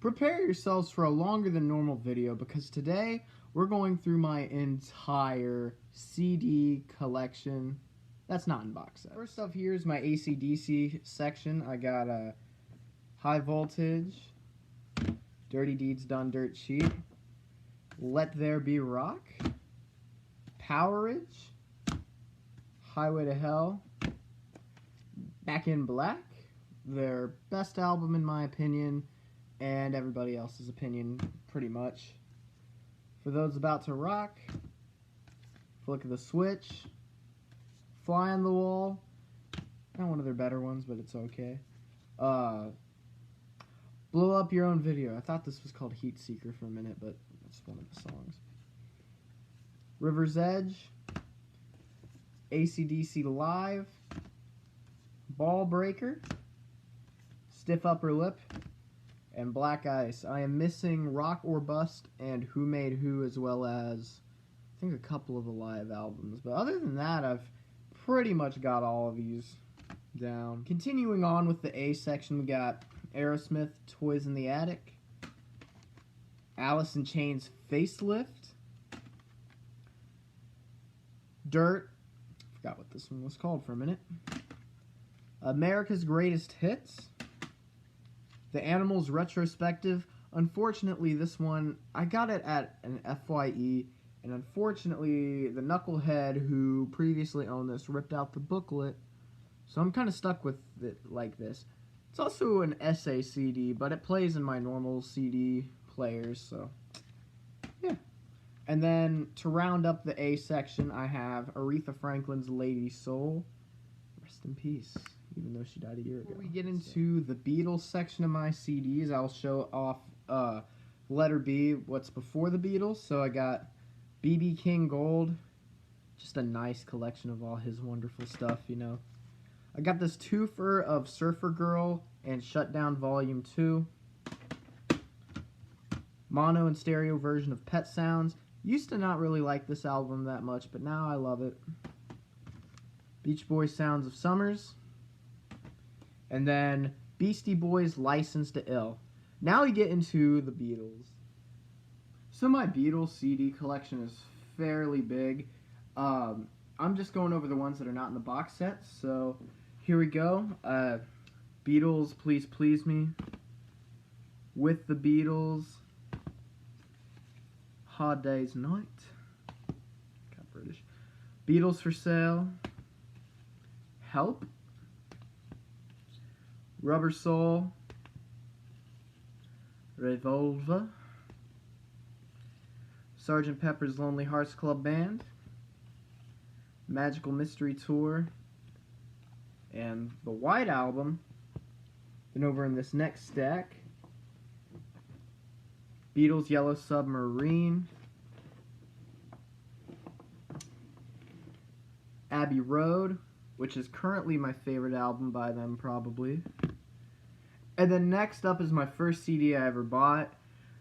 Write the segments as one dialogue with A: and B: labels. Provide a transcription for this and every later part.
A: Prepare yourselves for a longer than normal video because today we're going through my entire CD collection. That's not in box set. First up here is my AC/DC section. I got a High Voltage, Dirty Deeds Done Dirt Cheap, Let There Be Rock, Powerage, Highway to Hell, Back in Black, their best album in my opinion, and everybody else's opinion, pretty much. For those about to rock, Flick of the Switch, Fly on the Wall, not one of their better ones, but it's okay. Blow Up Your Own Video. I thought this was called Heat Seeker for a minute, but it's one of the songs. River's Edge, AC/DC Live, Ball Breaker, Stiff Upper Lip, and Black Ice. I am missing Rock or Bust and Who Made Who, as well as I think a couple of the live albums. But other than that, I've pretty much got all of these down. Continuing on with the A section, we got Aerosmith, Toys in the Attic, Alice in Chains, Facelift, Dirt, forgot what this one was called for a minute, America's Greatest Hits, The Animals Retrospective. Unfortunately, this one, I got it at an FYE, and unfortunately, the knucklehead who previously owned this ripped out the booklet, so I'm kind of stuck with it like this. It's also an essay CD, but it plays in my normal CD players, so yeah. And then, to round up the A section, I have Aretha Franklin's Lady Soul. Rest in peace, even though she died a year ago. Before we get into the Beatles section of my CDs, I'll show off letter B, what's before the Beatles. So I got B.B. King Gold, just a nice collection of all his wonderful stuff, you know. I got this twofer of Surfer Girl and Shutdown Volume 2. Mono and stereo version of Pet Sounds. Used to not really like this album that much, but now I love it. Beach Boys Sounds of Summers. And then Beastie Boys License to Ill. Now we get into the Beatles. So my Beatles CD collection is fairly big. I'm just going over the ones that are not in the box set. So here we go. Beatles, Please Please Me. With the Beatles. Hard Day's Night. Got British. Beatles for Sale. Help. Rubber Soul, Revolver, Sgt. Pepper's Lonely Hearts Club Band, Magical Mystery Tour, and the White Album. Then over in this next stack, Beatles Yellow Submarine, Abbey Road, which is currently my favorite album by them, probably. And then next up is my first CD I ever bought.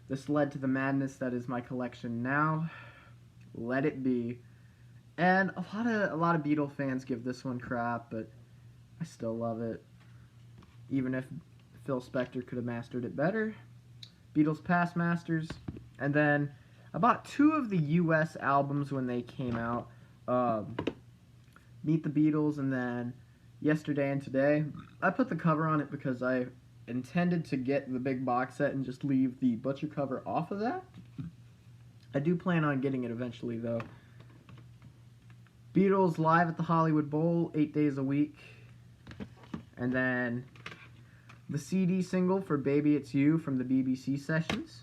A: This led to the madness that is my collection now. Let It Be. And a lot of Beatle fans give this one crap, but I still love it. Even if Phil Spector could have mastered it better. Beatles Past Masters. And then I bought two of the US albums when they came out. Meet the Beatles, and then Yesterday and Today. I put the cover on it because I intended to get the big box set and just leave the butcher cover off of that. I do plan on getting it eventually, though. Beatles Live at the Hollywood Bowl, 8 days a week. And then the CD single for Baby It's You from the BBC sessions.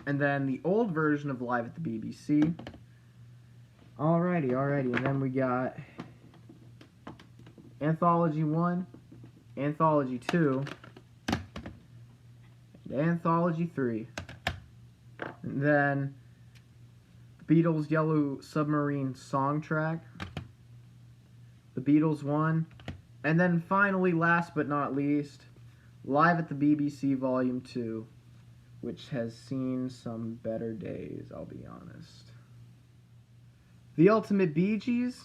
A: And then the old version of Live at the BBC. Alrighty. And then we got Anthology 1, Anthology 2, and Anthology 3. And then the Beatles Yellow Submarine song track, the Beatles 1, and then finally, last but not least, Live at the BBC Volume 2, which has seen some better days, I'll be honest. The Ultimate Bee Gees,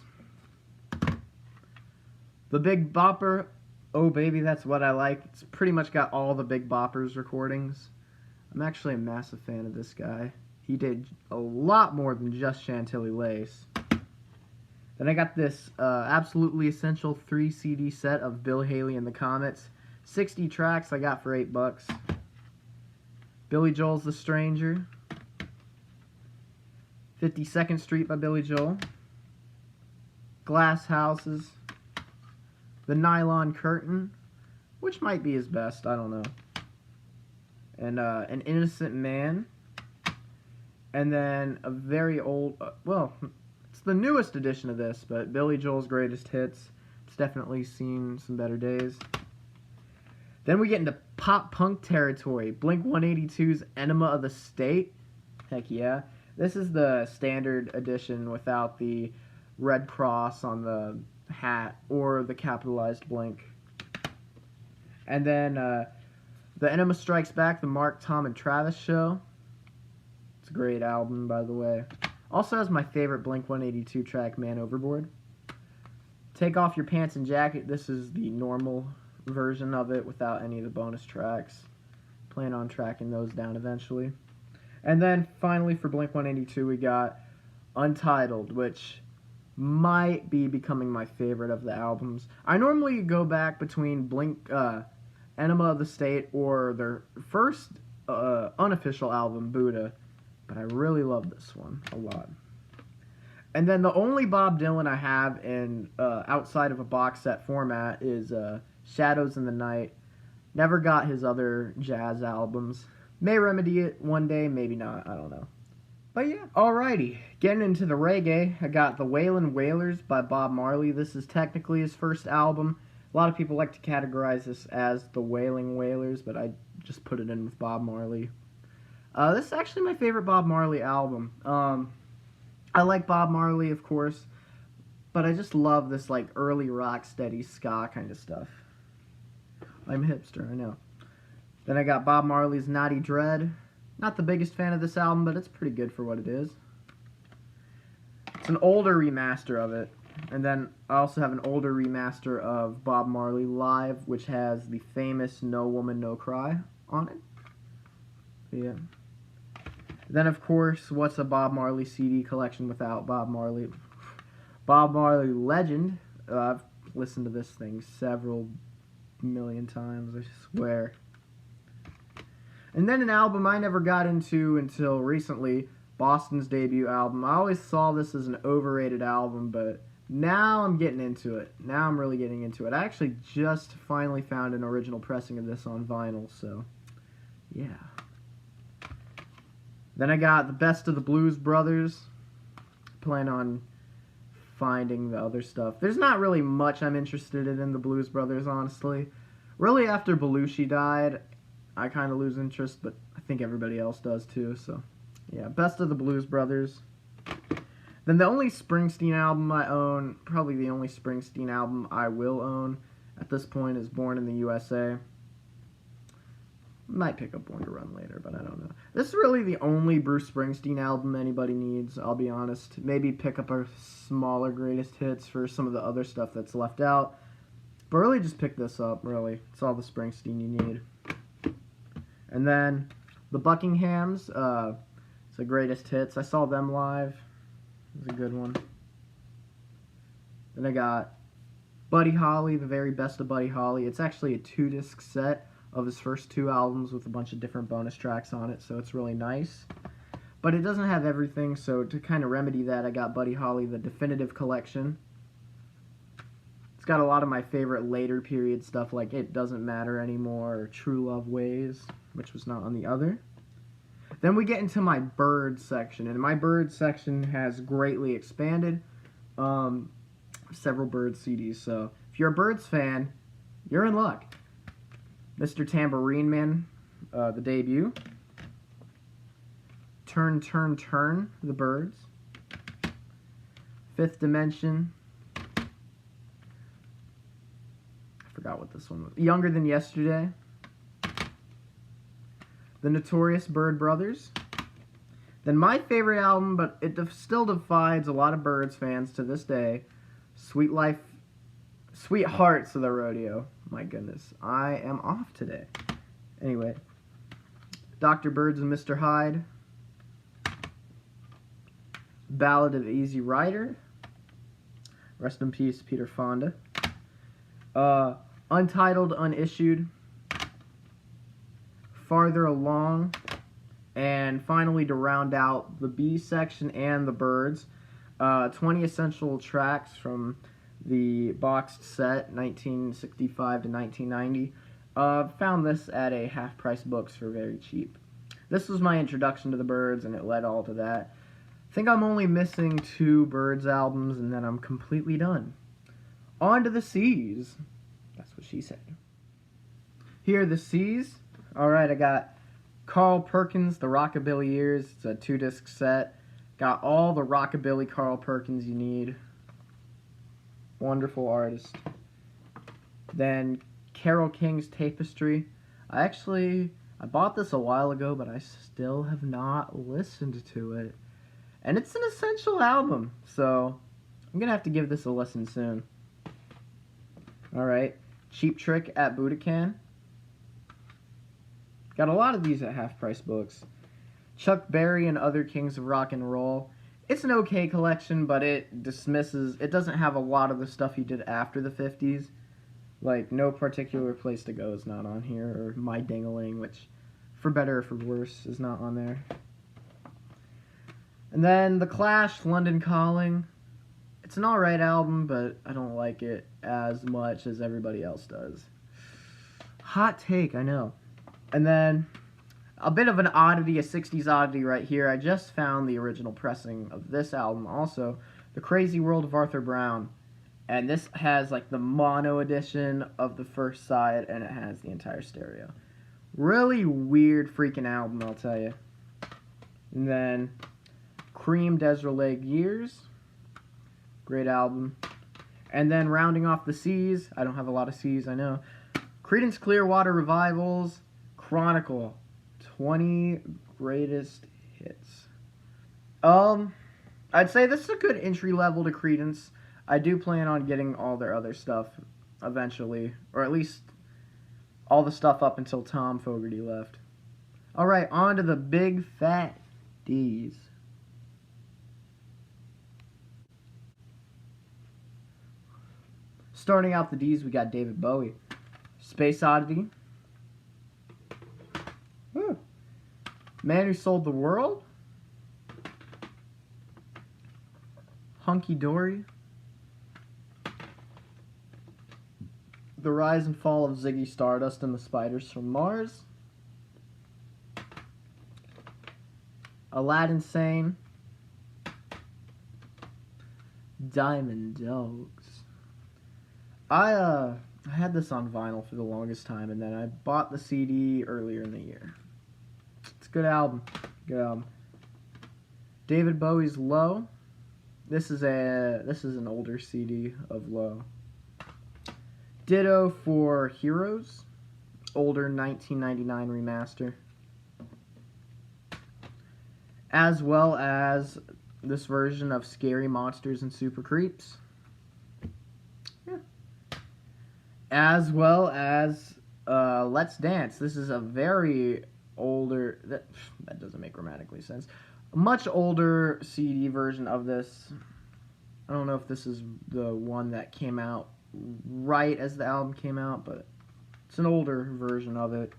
A: The Big Bopper, Oh Baby, That's What I Like. It's pretty much got all the Big Boppers recordings. I'm actually a massive fan of this guy. He did a lot more than just Chantilly Lace. Then I got this Absolutely Essential 3 CD set of Bill Haley and the Comets. 60 tracks I got for $8. Billy Joel's The Stranger. 52nd Street by Billy Joel. Glass Houses. The Nylon Curtain, which might be his best, I don't know. And An Innocent Man. And then a very old, well, it's the newest edition of this, but Billy Joel's Greatest Hits. It's definitely seen some better days. Then we get into pop punk territory. Blink-182's Enema of the State. Heck yeah. This is the standard edition without the red cross on the hat or the capitalized Blink. And then The Enema Strikes Back, the Mark, Tom, and Travis Show. It's a great album, by the way. Also has my favorite Blink-182 track, Man Overboard. Take Off Your Pants and Jacket. This is the normal version of it without any of the bonus tracks. Plan on tracking those down eventually. And then finally for Blink-182 we got Untitled, which might be becoming my favorite of the albums. I normally go back between Enema of the State or their first unofficial album, Buddha, but I really love this one a lot. And then the only Bob Dylan I have in outside of a box set format is Shadows in the Night. Never got his other jazz albums. May remedy it one day, maybe not, I don't know. But yeah, alrighty. Getting into the reggae, I got The Wailin' Wailers by Bob Marley. This is technically his first album. A lot of people like to categorize this as The Wailing Wailers, but I just put it in with Bob Marley. This is actually my favorite Bob Marley album. I like Bob Marley, of course, but I just love this like early rock steady ska kind of stuff. I'm a hipster, I know. Then I got Bob Marley's Naughty Dread. Not the biggest fan of this album, but it's pretty good for what it is. It's an older remaster of it. And then I also have an older remaster of Bob Marley Live, which has the famous No Woman, No Cry on it. Yeah. Then, of course, what's a Bob Marley CD collection without Bob Marley? Bob Marley Legend. I've listened to this thing several million times, I swear. And then an album I never got into until recently, Boston's debut album. I always saw this as an overrated album, but now I'm getting into it. Now I'm really getting into it. I actually just finally found an original pressing of this on vinyl, so yeah. Then I got The Best of the Blues Brothers. Plan on finding the other stuff. There's not really much I'm interested in the Blues Brothers, honestly. Really, after Belushi died, I kind of lose interest, but I think everybody else does too, so yeah. Best of the Blues Brothers. Then the only Springsteen album I own, probably the only Springsteen album I will own at this point, is Born in the USA. Might pick up Born to Run later, but I don't know. This is really the only Bruce Springsteen album anybody needs, I'll be honest. Maybe pick up a smaller greatest hits for some of the other stuff that's left out. But really just pick this up, really. It's all the Springsteen you need. And then the Buckinghams, it's the greatest hits. I saw them live. It was a good one. Then I got Buddy Holly, the very best of Buddy Holly. It's actually a 2-disc set of his first 2 albums with a bunch of different bonus tracks on it, so it's really nice. But it doesn't have everything, so to kind of remedy that, I got Buddy Holly, the Definitive Collection. It's got a lot of my favorite later period stuff, like It Doesn't Matter Anymore, or True Love Ways, which was not on the other. Then we get into my Bird section, and my Bird section has greatly expanded. Several Bird CDs, so if you're a Birds fan, you're in luck. Mr. Tambourine Man, the debut. Turn, Turn, Turn, the Birds. Fifth Dimension. I forgot what this one was. Younger Than Yesterday. The Notorious Bird Brothers. Then my favorite album, but it still divides a lot of Birds fans to this day, Sweethearts of the Rodeo. My goodness, I am off today. Anyway, Dr. Birds and Mr. Hyde, Ballad of Easy Rider, rest in peace, Peter Fonda, Untitled, Unissued, Farther Along, and finally, to round out the B section and the Birds, 20 essential tracks from the boxed set, 1965 to 1990. Found this at a half-price books for very cheap. This was my introduction to the Birds, and it led all to that. I think I'm only missing 2 Birds albums, and then I'm completely done. On to the C's. That's what she said. Here are the C's. Alright, I got Carl Perkins, The Rockabilly Years. It's a 2-disc set. Got all the Rockabilly Carl Perkins you need. Wonderful artist. Then Carole King's Tapestry. I bought this a while ago, but I still have not listened to it. And it's an essential album, so I'm going to have to give this a listen soon. Alright, Cheap Trick at Budokan. Got a lot of these at half-price books. Chuck Berry and Other Kings of Rock and Roll. It's an okay collection, but it doesn't have a lot of the stuff he did after the 50s. Like, No Particular Place to Go is not on here, or My Ding-a-ling, which, for better or for worse, is not on there. And then The Clash, London Calling. It's an alright album, but I don't like it as much as everybody else does. Hot take, I know. And then a bit of an oddity, a 60s oddity right here. I just found the original pressing of this album also, The Crazy World of Arthur Brown. And this has like the mono edition of the first side, and it has the entire stereo. Really weird freaking album, I'll tell you. And then Cream, Desert Lake Years. Great album. And then rounding off the C's, I don't have a lot of C's, I know. Creedence Clearwater Revival's Chronicle, 20 Greatest Hits. I'd say this is a good entry level to Creedence. I do plan on getting all their other stuff eventually, or at least all the stuff up until Tom Fogerty left. Alright, on to the big fat D's. Starting out the D's, we got David Bowie. Space Oddity. Ooh. Man Who Sold the World. Hunky Dory. The Rise and Fall of Ziggy Stardust and the Spiders from Mars. Aladdin Sane. Diamond Dogs. I had this on vinyl for the longest time, and then I bought the CD earlier in the year. It's a good album. Good album. David Bowie's Low. This is an older CD of Low. Ditto for Heroes. Older 1999 remaster. As well as this version of Scary Monsters and Super Creeps. As well as Let's Dance. This is a very older... That doesn't make grammatically sense. A much older CD version of this. I don't know if this is the one that came out right as the album came out, but it's an older version of it.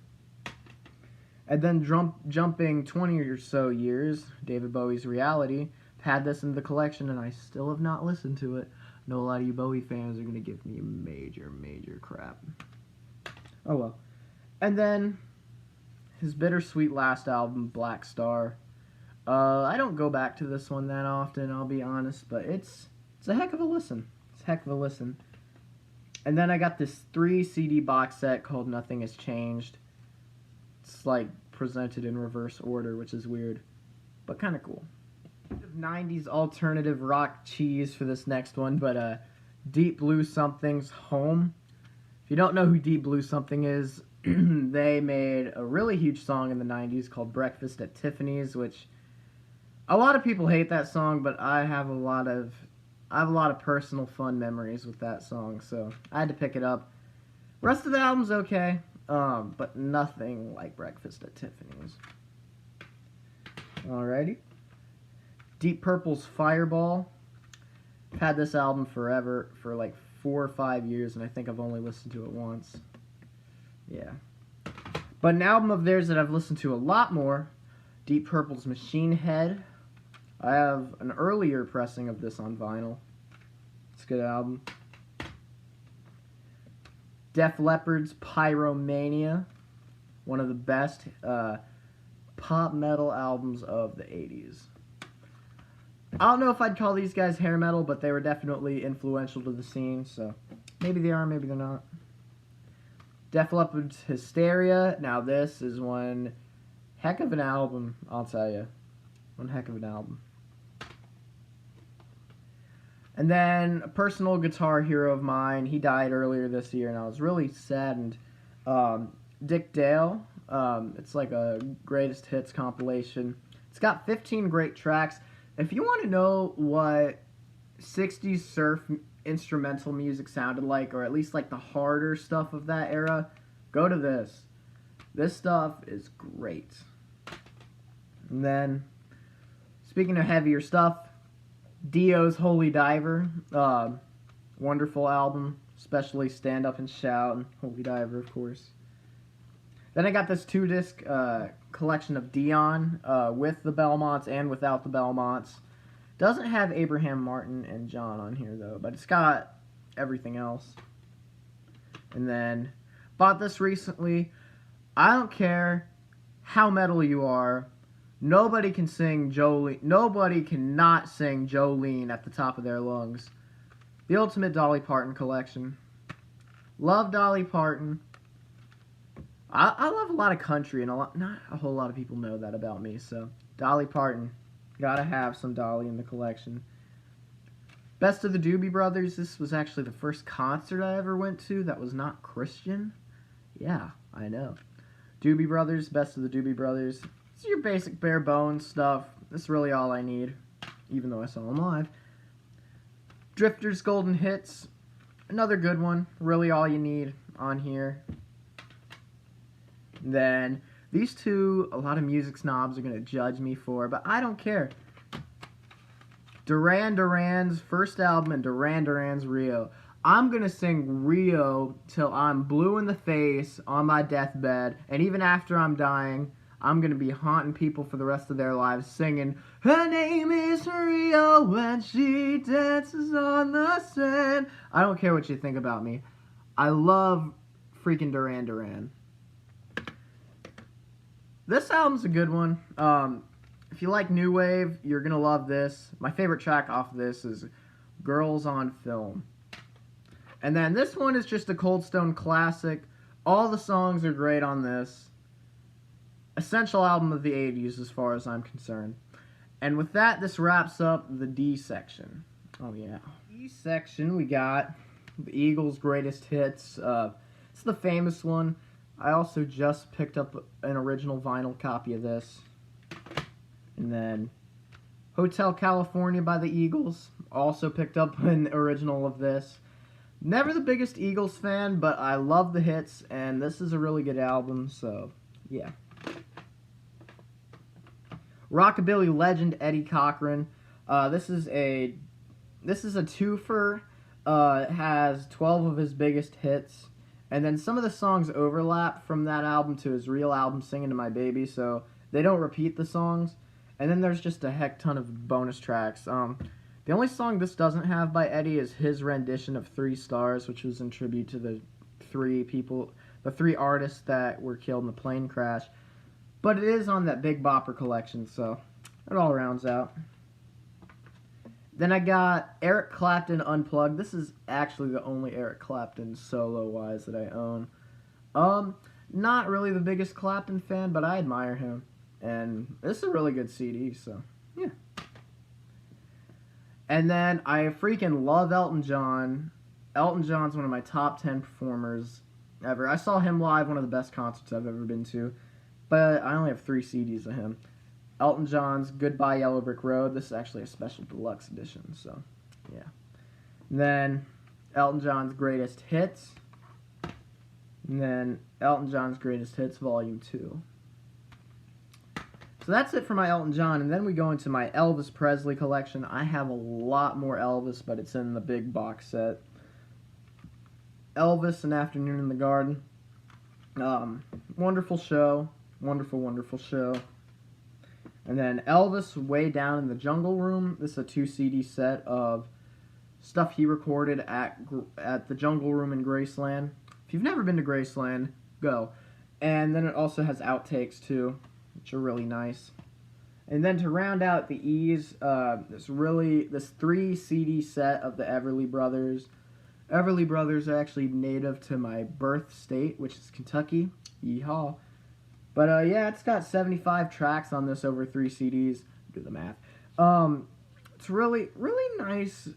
A: And then jumping 20 or so years, David Bowie's Reality. Had this in the collection, and I still have not listened to it. I know a lot of you Bowie fans are going to give me major crap. Oh well. And then his bittersweet last album, Black Star. I don't go back to this one that often, I'll be honest, but it's a heck of a listen. It's a heck of a listen. And then I got this 3 CD box set called Nothing Has Changed. It's like presented in reverse order, which is weird, but kind of cool. 90s alternative rock cheese for this next one, but Deep Blue Something's Home. If you don't know who Deep Blue Something is, they made a really huge song in the 90s called Breakfast at Tiffany's, which a lot of people hate that song, but I have a lot of personal fun memories with that song, so I had to pick it up. Rest of the album's okay. but nothing like Breakfast at Tiffany's. Alrighty. Deep Purple's Fireball. I've had this album forever, for like 4 or 5 years, and I think I've only listened to it once. Yeah. But an album of theirs that I've listened to a lot more, Deep Purple's Machine Head. I have an earlier pressing of this on vinyl. It's a good album. Def Leppard's Pyromania. One of the best pop metal albums of the 80s. I don't know if I'd call these guys hair metal, but they were definitely influential to the scene, so maybe they are, maybe they're not. Def Leppard's Hysteria. Now this is one heck of an album, I'll tell you. One heck of an album. And then a personal guitar hero of mine, he died earlier this year, and I was really saddened. Dick Dale. It's like a greatest hits compilation. It's got 15 great tracks. If you want to know what 60s surf instrumental music sounded like, or at least like the harder stuff of that era, go to this. This stuff is great. And then, speaking of heavier stuff, Dio's Holy Diver. Wonderful album, especially Stand Up and Shout and Holy Diver, of course. Then I got this 2-disc collection of Dion with the Belmonts and without the Belmonts. Doesn't have Abraham Martin and John on here, though, but it's got everything else. And then, bought this recently. I don't care how metal you are. Nobody can sing Jolene. Nobody cannot sing Jolene at the top of their lungs. The Ultimate Dolly Parton collection. Love Dolly Parton. I love a lot of country, and not a whole lot of people know that about me. So Dolly Parton, gotta have some Dolly in the collection. Best of the Doobie Brothers. This was actually the first concert I ever went to that was not Christian. Yeah, I know. Doobie Brothers, Best of the Doobie Brothers. It's your basic bare bones stuff. That's really all I need, even though I saw them live. Drifter's Golden Hits, another good one. Really all you need on here. Then, these two, a lot of music snobs are going to judge me for, but I don't care. Duran Duran's first album and Duran Duran's Rio. I'm going to sing Rio till I'm blue in the face on my deathbed, and even after I'm dying, I'm going to be haunting people for the rest of their lives singing, her name is Rio when she dances on the sand. I don't care what you think about me. I love freaking Duran Duran. This album's a good one. If you like new wave, you're going to love this. My favorite track off of this is Girls on Film. And then this one is just a Cold Stone classic. All the songs are great on this. Essential album of the 80s as far as I'm concerned. And with that, this wraps up the D section. Oh yeah. D section, we got the Eagles' greatest hits. It's the famous one. I also just picked up an original vinyl copy of this. And then Hotel California by the Eagles. Also picked up an original of this. Never the biggest Eagles fan, but I love the hits, and this is a really good album, so yeah. Rockabilly legend Eddie Cochran. This is a twofer. Has 12 of his biggest hits, and then some of the songs overlap from that album to his real album, Singing to My Baby, so they don't repeat the songs. And then there's just a heck ton of bonus tracks. The only song this doesn't have by Eddie is his rendition of 3 Stars, which was in tribute to the 3 artists that were killed in the plane crash. But it is on that Big Bopper collection, so it all rounds out. Then I got Eric Clapton Unplugged. This is actually the only Eric Clapton solo-wise that I own. Not really the biggest Clapton fan, but I admire him. And this is a really good CD, so yeah. And then I freaking love Elton John. Elton John's one of my top 10 performers ever. I saw him live, one of the best concerts I've ever been to. But I only have 3 CDs of him. Elton John's Goodbye Yellow Brick Road. This is actually a special deluxe edition, so yeah. And then Elton John's Greatest Hits. And And then Elton John's Greatest Hits, Volume 2. So that's it for my Elton John, and then we go into my Elvis Presley collection. I have a lot more Elvis, but it's in the big box set. Elvis, An Afternoon in the Garden. Wonderful show. Wonderful, wonderful show. And then Elvis, Way Down in the Jungle Room. This is a 2 CD set of stuff he recorded at the Jungle Room in Graceland. If you've never been to Graceland, go. And then it also has outtakes too, which are really nice. And then to round out the E's, this 3 CD set of the Everly Brothers. Everly Brothers are actually native to my birth state, which is Kentucky. Yeehaw. But yeah, it's got 75 tracks on this over 3 CDs. Do the math. It's really nice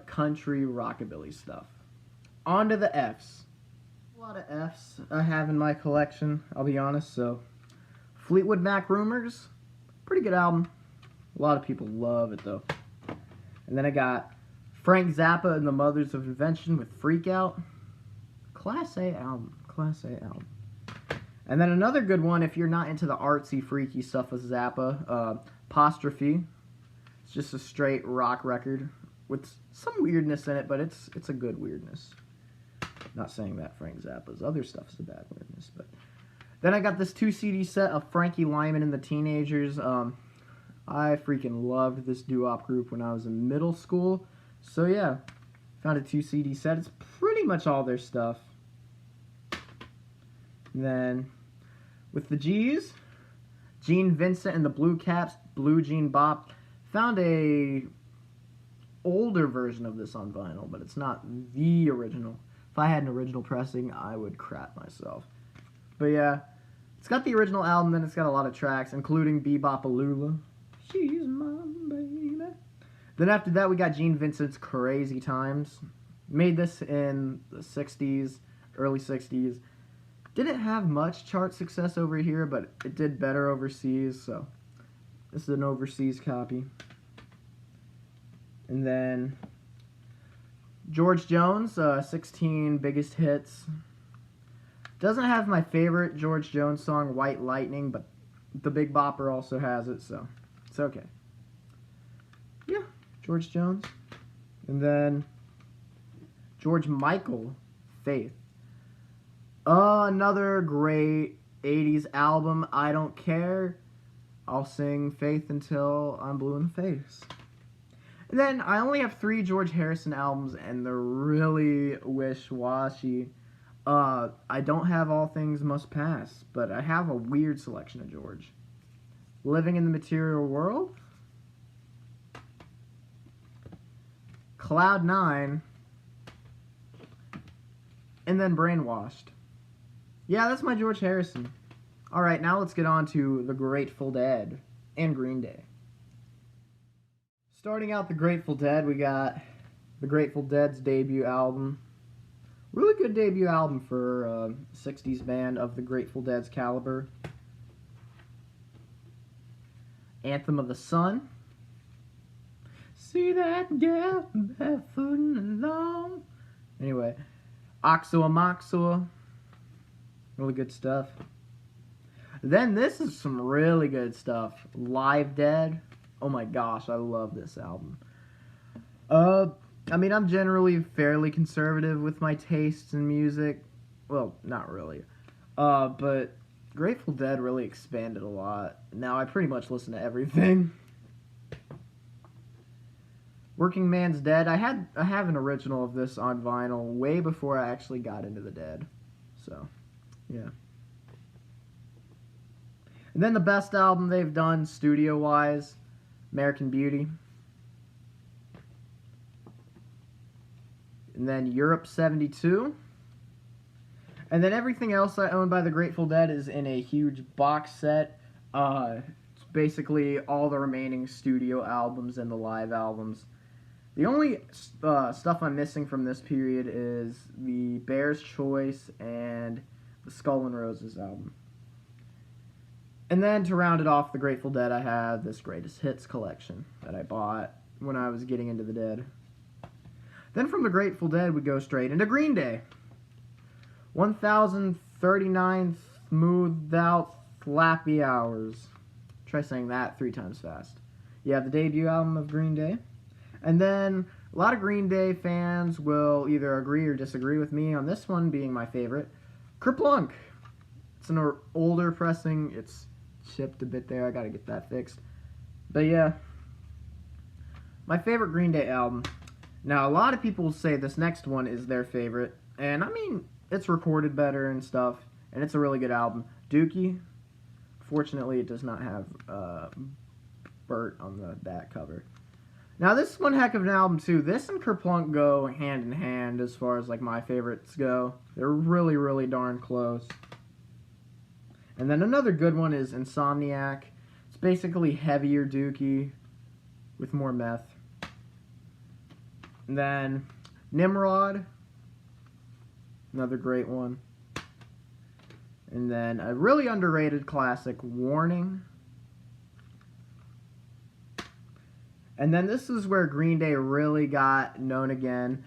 A: country rockabilly stuff. On to the F's. A lot of F's I have in my collection, I'll be honest. So, Fleetwood Mac Rumors, pretty good album. A lot of people love it though. And then I got Frank Zappa and the Mothers of Invention with Freak Out. Class A album. Class A album. And then another good one, if you're not into the artsy, freaky stuff with Zappa, Apostrophe. It's just a straight rock record with some weirdness in it, but it's a good weirdness. Not saying that Frank Zappa's other stuff is a bad weirdness, but then I got this 2 CD set of Frankie Lyman and the Teenagers. I freaking loved this doo-wop group when I was in middle school. So yeah, found a 2 CD set. It's pretty much all their stuff. And then with the G's, Gene Vincent and the Blue Caps, Blue Jean Bop. Found a older version of this on vinyl, but it's not the original. If I had an original pressing, I would crap myself. But yeah, it's got the original album, then it's got a lot of tracks, including Bebop-A-Lula. She's my baby. Then after that, we got Gene Vincent's Crazy Times. Made this in the 60s, early 60s. Didn't have much chart success over here, but it did better overseas, so this is an overseas copy. And then George Jones, 16 Biggest Hits. Doesn't have my favorite George Jones song, White Lightning, but the Big Bopper also has it, so it's okay. Yeah, George Jones. And then George Michael, Faith. Another great 80s album, I Don't Care. I'll sing Faith until I'm blue in the face. And then I only have 3 George Harrison albums, and they're really wish-washy. I don't have All Things Must Pass, but I have a weird selection of George. Living in the Material World. Cloud 9. And then Brainwashed. Yeah, that's my George Harrison. Alright, now let's get on to the Grateful Dead and Green Day. Starting out the Grateful Dead, we got the Grateful Dead's debut album. Really good debut album for a 60s band of the Grateful Dead's caliber. Anthem of the Sun. See that gal barefooting along. Anyway, Oxoa Moxoa. Really good stuff. Then this is some really good stuff. Live Dead. Oh my gosh, I love this album. I mean, I'm generally fairly conservative with my tastes in music. Well, not really. But Grateful Dead really expanded a lot. Now I pretty much listen to everything. Working Man's Dead. I have an original of this on vinyl way before I actually got into the Dead. So, yeah. And then the best album they've done studio-wise, American Beauty. And then Europe 72. And then everything else I own by the Grateful Dead is in a huge box set. It's basically all the remaining studio albums and the live albums. The only stuff I'm missing from this period is the Bear's Choice and the Skull and Roses album. And then to round it off, the Grateful Dead, I have this Greatest Hits collection that I bought when I was getting into the Dead. Then from the Grateful Dead, we go straight into Green Day. 1039 smoothed out flappy hours. Try saying that 3 times fast. Yeah, the debut album of Green Day. And then a lot of Green Day fans will either agree or disagree with me on this one being my favorite. Kerplunk. It's an older pressing. It's chipped a bit there. I gotta get that fixed. But yeah, my favorite Green Day album. Now, a lot of people say this next one is their favorite. And I mean, it's recorded better and stuff. And it's a really good album. Dookie. Fortunately, it does not have Bert on the back cover. Now, this is one heck of an album, too. This and Kerplunk go hand in hand as far as, like, my favorites go. They're really, really darn close. And then another good one is Insomniac. It's basically heavier Dookie with more meth. And then Nimrod. Another great one. And then a really underrated classic, Warning. And then this is where Green Day really got known again.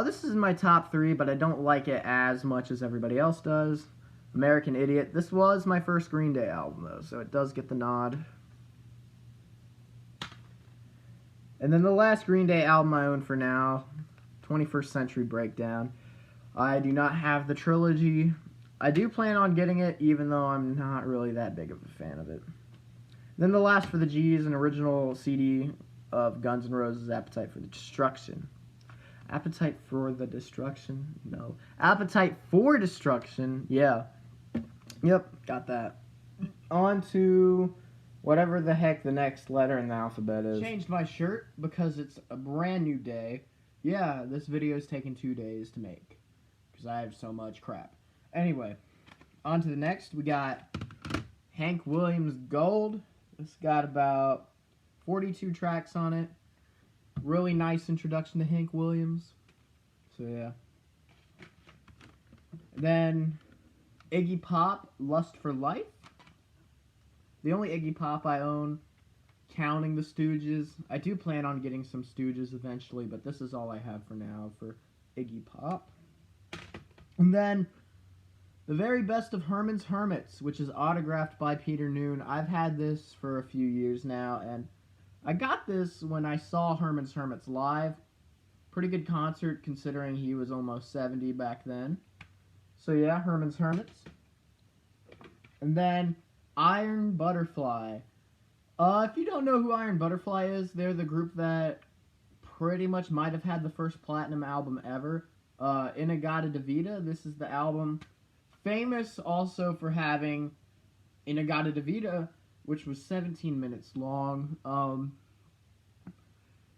A: This is my top 3, but I don't like it as much as everybody else does. American Idiot. This was my first Green Day album, though, so it does get the nod. And then the last Green Day album I own for now, 21st Century Breakdown. I do not have the trilogy. I do plan on getting it, even though I'm not really that big of a fan of it. Then the last for the G's, an original CD of Guns N' Roses' Appetite for the Destruction. Appetite for the Destruction? No. Appetite for Destruction. Yeah. Yep, got that. On to whatever the heck the next letter in the alphabet is. Changed my shirt because it's a brand new day. Yeah, this video is taking 2 days to make because I have so much crap. Anyway, on to the next. We got Hank Williams Gold. It's got about 42 tracks on it. Really nice introduction to Hank Williams. So yeah. Then Iggy Pop, Lust for Life. The only Iggy Pop I own, counting the Stooges. I do plan on getting some Stooges eventually, but this is all I have for now for Iggy Pop. And then the very best of Herman's Hermits, which is autographed by Peter Noon. I've had this for a few years now, and I got this when I saw Herman's Hermits live. Pretty good concert, considering he was almost 70 back then. So yeah, Herman's Hermits. And then Iron Butterfly. If you don't know who Iron Butterfly is, they're the group that pretty much might have had the first platinum album ever. In-A-Gadda-Da-Vida, this is the album. Famous also for having In-A-Gadda-Da-Vida, which was 17 minutes long.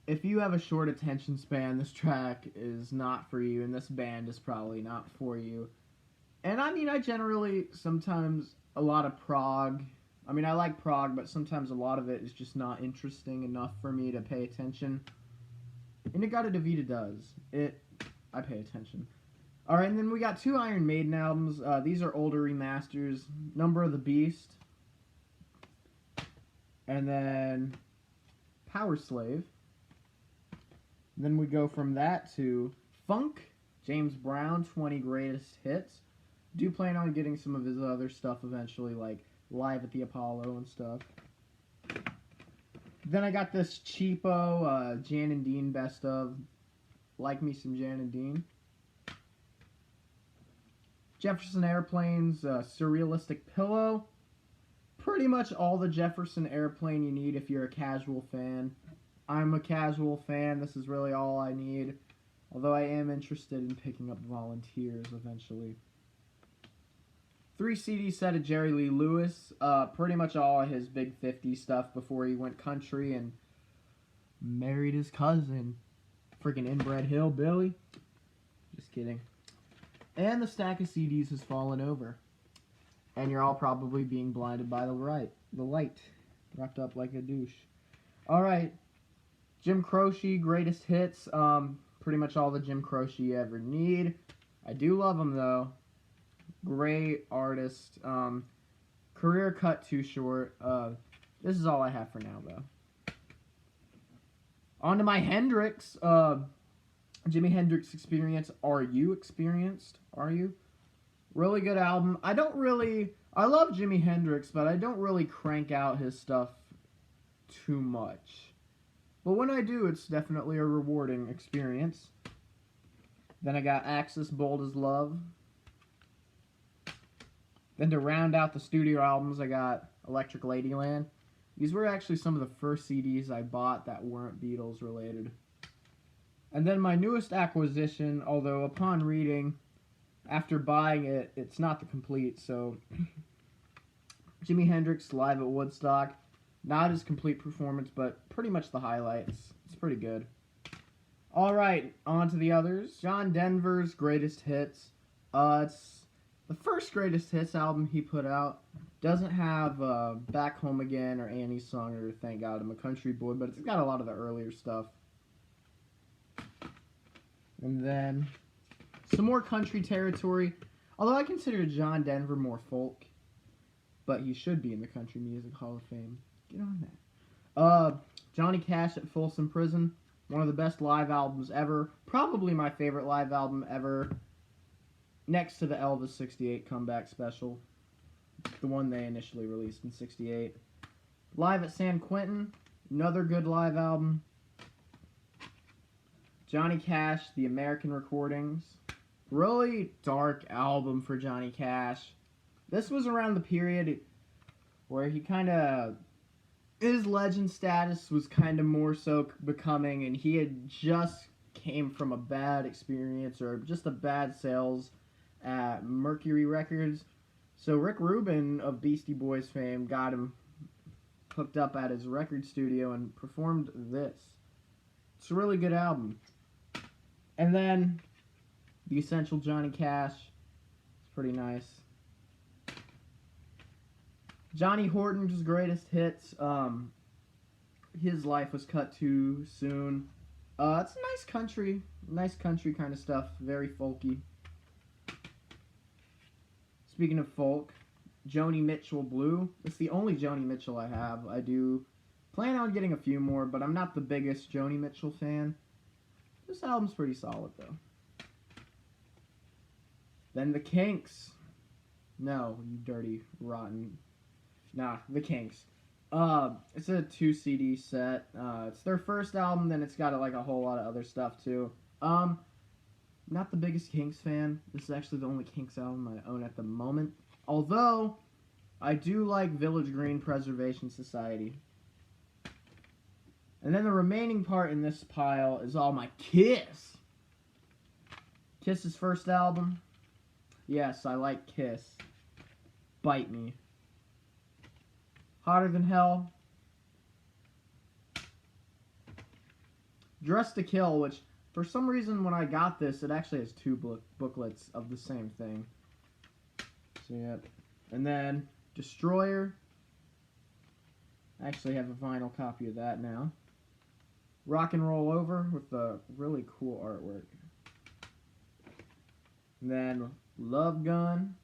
A: If you have a short attention span, this track is not for you, and this band is probably not for you. And I mean, I generally, sometimes, a lot of prog. I mean, I like prog, but sometimes a lot of it is just not interesting enough for me to pay attention. In-A-Gadda-Da-Vida does. I pay attention. Alright, and then we got 2 Iron Maiden albums. These are older remasters. Number of the Beast. And then Power Slave. And then we go from that to Funk, James Brown, 20 Greatest Hits. Do plan on getting some of his other stuff eventually, like Live at the Apollo and stuff. Then I got this cheapo Jan and Dean best of. Like me some Jan and Dean. Jefferson Airplane's Surrealistic Pillow. Pretty much all the Jefferson Airplane you need if you're a casual fan. I'm a casual fan. This is really all I need. Although I am interested in picking up Volunteers eventually. 3 CD set of Jerry Lee Lewis. Pretty much all of his Big 50 stuff before he went country and married his cousin. Freaking inbred hillbilly. Just kidding. And the stack of CDs has fallen over. And you're all probably being blinded by the light. Wrapped up like a douche. Alright. Jim Croce, Greatest Hits. Pretty much all the Jim Croce you ever need. I do love him, though. Great artist. Career cut too short. This is all I have for now, though. On to my Hendrix. Jimi Hendrix Experience. Are you experienced? Are you? Really good album. I love Jimi Hendrix, but I don't really crank out his stuff too much. But when I do, it's definitely a rewarding experience. Then I got Axis, Bold as Love. Then to round out the studio albums, I got Electric Ladyland. These were actually some of the first CDs I bought that weren't Beatles related. And then my newest acquisition, although upon reading, after buying it, it's not the complete, so Jimi Hendrix Live at Woodstock. Not his complete performance, but pretty much the highlights. It's pretty good. Alright, on to the others. John Denver's Greatest Hits. It's the first Greatest Hits album he put out. Doesn't have Back Home Again or Annie's Song or Thank God I'm a Country Boy, but it's got a lot of the earlier stuff. And then some more country territory. Although I consider John Denver more folk, but he should be in the Country Music Hall of Fame. Get on that. Johnny Cash at Folsom Prison. One of the best live albums ever. Probably my favorite live album ever. Next to the Elvis 68 comeback special. The one they initially released in 68. Live at San Quentin. Another good live album. Johnny Cash, The American Recordings. Really dark album for Johnny Cash. This was around the period where he kind of... his legend status was kind of more so becoming, and he had just came from a bad experience or just a bad sales at Mercury Records. So Rick Rubin of Beastie Boys fame got him hooked up at his record studio and performed this. It's a really good album. And then The Essential Johnny Cash. It's pretty nice. Johnny Horton's Greatest Hits. His life was cut too soon. It's nice country kind of stuff. Very folky. Speaking of folk, Joni Mitchell Blue. It's the only Joni Mitchell I have. I do plan on getting a few more, but I'm not the biggest Joni Mitchell fan. This album's pretty solid, though. Then the Kinks. No, you dirty, rotten... Nah, the Kinks. It's a 2 CD set. It's their first album, then it's got like a whole lot of other stuff too. Not the biggest Kinks fan. This is actually the only Kinks album I own at the moment. Although, I do like Village Green Preservation Society. And then the remaining part in this pile is all my Kiss. Kiss's first album. Yes, I like Kiss. Bite Me. Hotter Than Hell. Dress to Kill, which for some reason when I got this, it actually has 2 booklets of the same thing. So yeah. And then Destroyer. I actually have a vinyl copy of that now. Rock and Roll Over with the really cool artwork. And then Love Gun.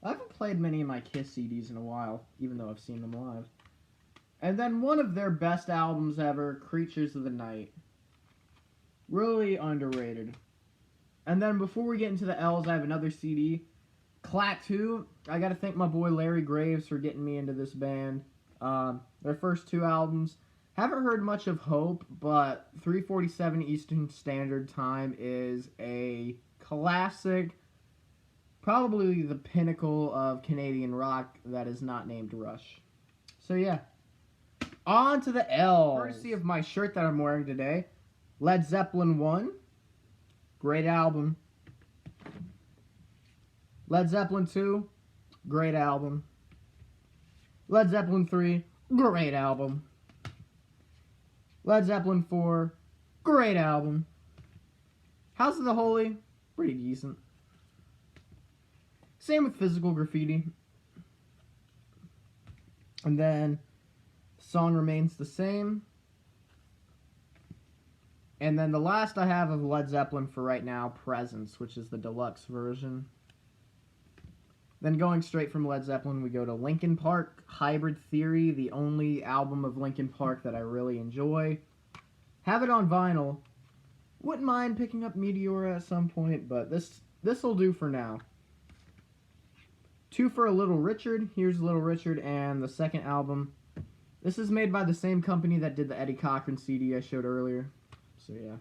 A: I haven't played many of my Kiss CDs in a while, even though I've seen them live. And then one of their best albums ever, Creatures of the Night. Really underrated. And then before we get into the L's, I have another CD. Klaatu. I gotta thank my boy Larry Graves for getting me into this band. Their first 2 albums. Haven't heard much of Hope, but 3:47 Eastern Standard Time is a classic, probably the pinnacle of Canadian rock that is not named Rush. So yeah. On to the L's. Courtesy of my shirt that I'm wearing today. Led Zeppelin 1. Great album. Led Zeppelin 2. Great album. Led Zeppelin 3. Great album. Led Zeppelin 4. Great album. House of the Holy. Pretty decent. Same with Physical Graffiti. And then the song remains the same. And then the last I have of Led Zeppelin for right now, Presence, which is the deluxe version. Then going straight from Led Zeppelin, we go to Linkin Park, Hybrid Theory, the only album of Linkin Park that I really enjoy. Have it on vinyl. Wouldn't mind picking up Meteora at some point, but this will do for now. Two for a Little Richard. Here's Little Richard and the second album. This is made by the same company that did the Eddie Cochran CD I showed earlier. So yeah.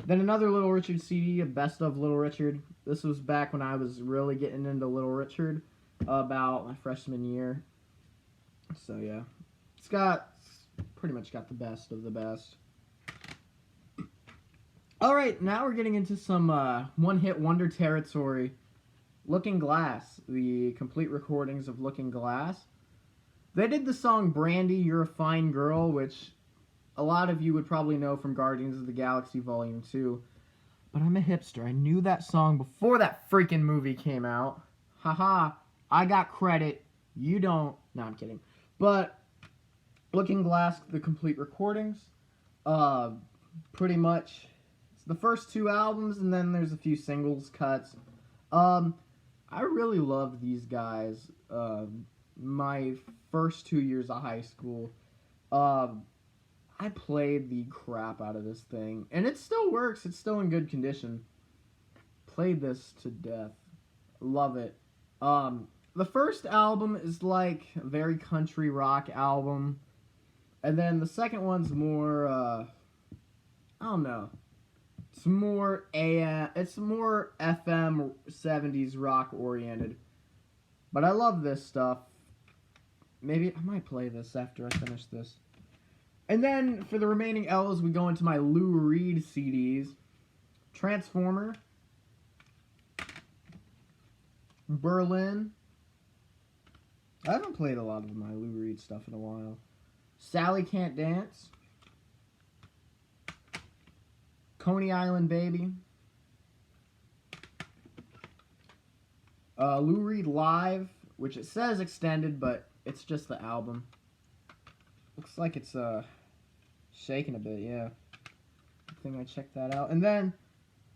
A: Then another Little Richard CD, a best of Little Richard. This was back when I was really getting into Little Richard, about my freshman year. So yeah, it's pretty much got the best of the best. All right, now we're getting into some one-hit wonder territory. Looking Glass, the complete recordings of Looking Glass. They did the song Brandy, You're a Fine Girl, which a lot of you would probably know from Guardians of the Galaxy Volume 2. But I'm a hipster. I knew that song before that freaking movie came out. Haha, I got credit. You don't. No, I'm kidding. But Looking Glass, the complete recordings. Pretty much it's the first two albums, and then there's a few singles cuts. I really loved these guys. My first 2 years of high school. I played the crap out of this thing. And it still works. It's still in good condition. Played this to death. Love it. The first album is like a very country rock album. And then the second one's more, I don't know. It's more AM, it's more FM 70s rock oriented. But I love this stuff. Maybe I might play this after I finish this. And then for the remaining L's, we go into my Lou Reed CDs. Transformer. Berlin. I haven't played a lot of my Lou Reed stuff in a while. Sally Can't Dance. Coney Island Baby. Lou Reed Live, which it says extended, but it's just the album. Looks like it's shaking a bit, yeah. I think I checked that out. And then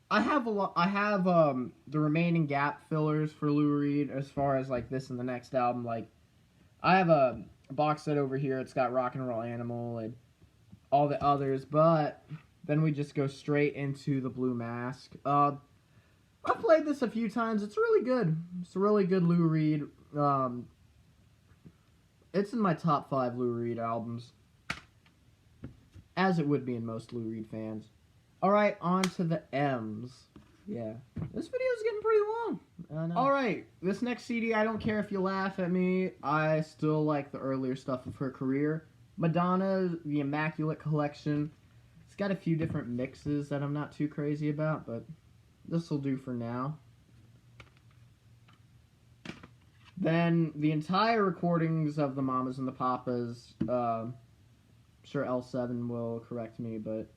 A: I have the remaining gap fillers for Lou Reed as far as like this and the next album. Like I have a box set over here. It's got Rock and Roll Animal and all the others, but then we just go straight into the Blue Mask. I've played this a few times. It's really good. It's a really good Lou Reed. It's in my top 5 Lou Reed albums, as it would be in most Lou Reed fans. Alright, on to the M's. Yeah, this video's getting pretty long. I know. Alright, this next CD, I don't care if you laugh at me, I still like the earlier stuff of her career. Madonna, The Immaculate Collection. It's got a few different mixes that I'm not too crazy about, but this will do for now. Then the entire recordings of the Mamas and the Papas. I'm sure L7 will correct me, but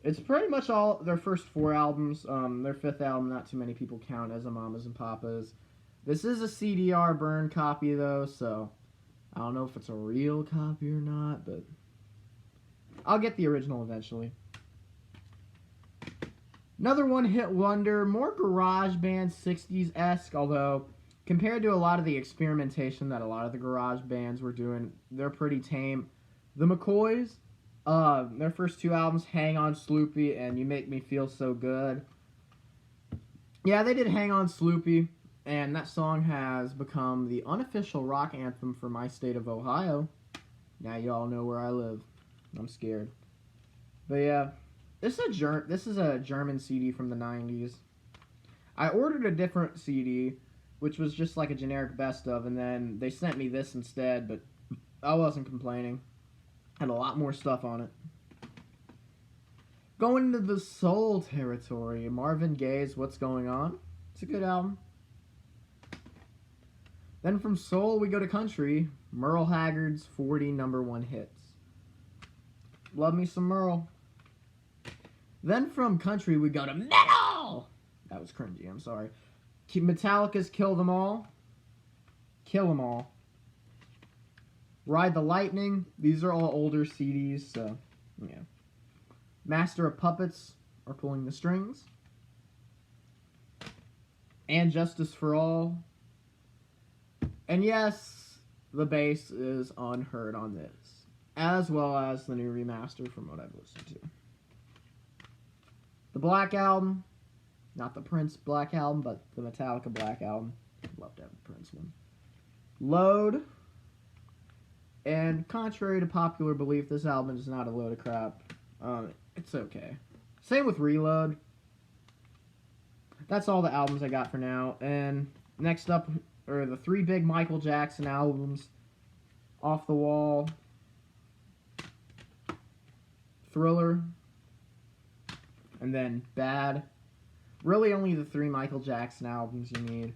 A: it's pretty much all their first 4 albums. Their 5th album, not too many people count as a Mamas and Papas. This is a CDR burn copy, though, so I don't know if it's a real copy or not, but I'll get the original eventually. Another one-hit wonder, more garage band 60s-esque, although compared to a lot of the experimentation that a lot of the garage bands were doing, they're pretty tame. The McCoys, their first 2 albums, Hang On Sloopy and You Make Me Feel So Good. Yeah, they did Hang On Sloopy, and that song has become the unofficial rock anthem for my state of Ohio. Now you all know where I live. I'm scared. But yeah, this is a German CD from the 90s. I ordered a different CD, which was just like a generic best of, and then they sent me this instead, but I wasn't complaining. Had a lot more stuff on it. Going into the soul territory, Marvin Gaye's What's Going On. It's a good album. Then from soul, we go to country, Merle Haggard's 40 #1 hits. Love me some Merle. Then from country, we go to metal! That was cringy, I'm sorry. Metallica's Kill Them All. Kill 'Em All. Ride the Lightning. These are all older CDs, so, yeah. Master of Puppets are Pulling the Strings. And Justice for All. And yes, the bass is unheard on this, as well as the new remaster from what I've listened to. The Black Album. Not the Prince Black Album, but the Metallica Black Album. Love to have a Prince one. Load. And contrary to popular belief, this album is not a load of crap. It's okay. Same with Reload. That's all the albums I got for now. And next up are the 3 big Michael Jackson albums. Off the Wall, Thriller, and then Bad. Really only the 3 Michael Jackson albums you need.